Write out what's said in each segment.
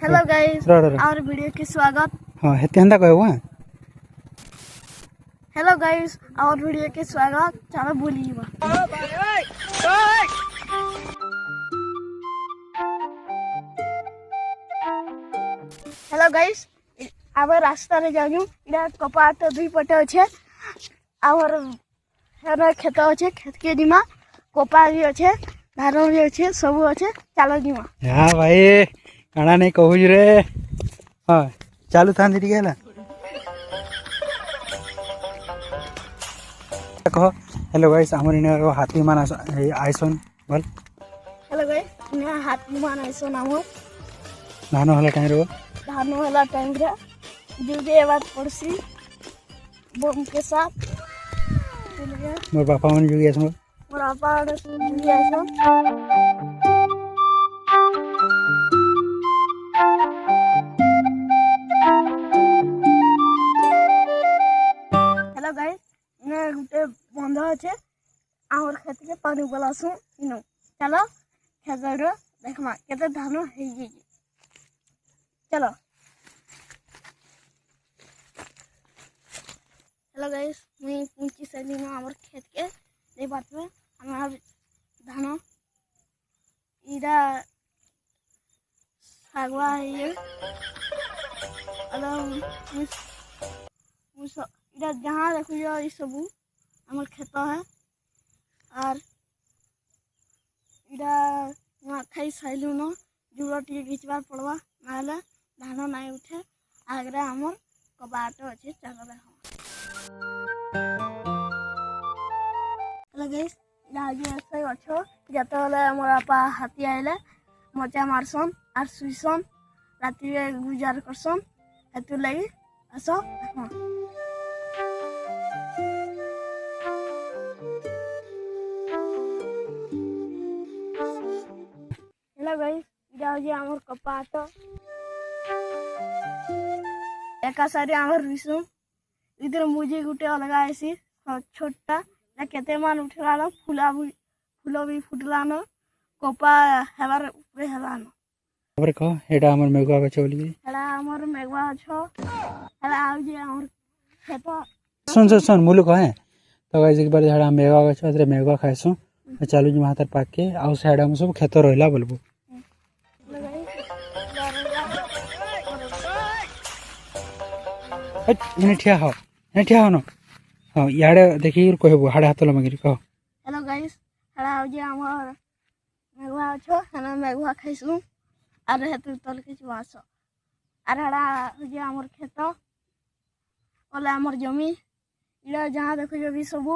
Hello guys और video के स्वागत। हाँ हेते हंदा कहबो हां हेलो गाइस और वीडियो के स्वागत। चलो बोलिए हेलो गाइस अब रास्ता रे जाऊ इडा कपाट दुई पटे अच्छे और हेना खेत अच्छे खेत के दिमा कपा भी अच्छे धान भी अच्छे सब अच्छे। चलो दिमा हां भाई काना नहीं कहू रे। हां चालू थान दी गेला कहो हेलो गाइस हमर इने हाथी मान आइसन बोल हेलो गाइस ने हाथी मान आइसन हमर धान होला टाइम रो धान होला टाइम रे जुगे बात पड़सी बम के साथ मोर पापा मन जुगे आइसन मोर पापा जुगे आइसन। हेलो गाइस ने गुटे बंध अच्छे आमर खेत के पानी बलासु इनो चलो खेत रो देखमा केते धान हे जे चलो। हेलो गाइस मैं कुंची सैली में आमर खेत के दे बात में हमार धान इडा सागवा है ये अलग इधर जहाँ देखो जो ये सब हमारे खेत है और इधर वहाँ खाई साइलू न जुड़ा टी घिचबार पड़वा ना धान नहीं उठे आगरा हमार कबाट अच्छे चल रहा गाइस ऐसे अच्छो जत मोर बापा हाथी आइले मजा मारसन और सुईसन राति गुजार करसन हेतु लगी आस देखो। हेलो गाइस इधर जे हमर कपाट एका सारी हमर रिसु इधर मुझे गुटे अलग आइसी छोटा ना केते मान उठला न फूल भी फुटला न कपा हेबार ऊपर हेला न खबर कह एटा हमर मेघवा गछ बोली एड़ा हमर मेघवा छ एड़ा आ जे हमर खेत सुन मुलुक है तो गाइस एक बार झाड़ा मेघवा गछ अरे मेघवा खाइसु चालू जी हाथ पाक के आउ साइड हम सब खेत रहला बोलबो इने ठिया हो न हां याडे देखि कहबो हाडे हाथ लमगिरी कह। हेलो गाइस एड़ा आ जे हमर मेघवा छ हना मेघवा खाइसु अरे हेतु तल के वास अरे हड़ा जे हमर खेत ओला हमर जमी इला जहां देखो जो भी सब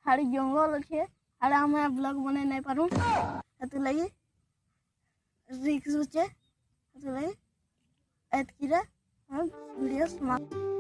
हाड़ी जंगल अच्छे हाड़े हमें ब्लॉग बने नहीं पारूँ हेतु लगी रिक्स होचे हेतु लगी एत किरा हम वीडियो समाप्त।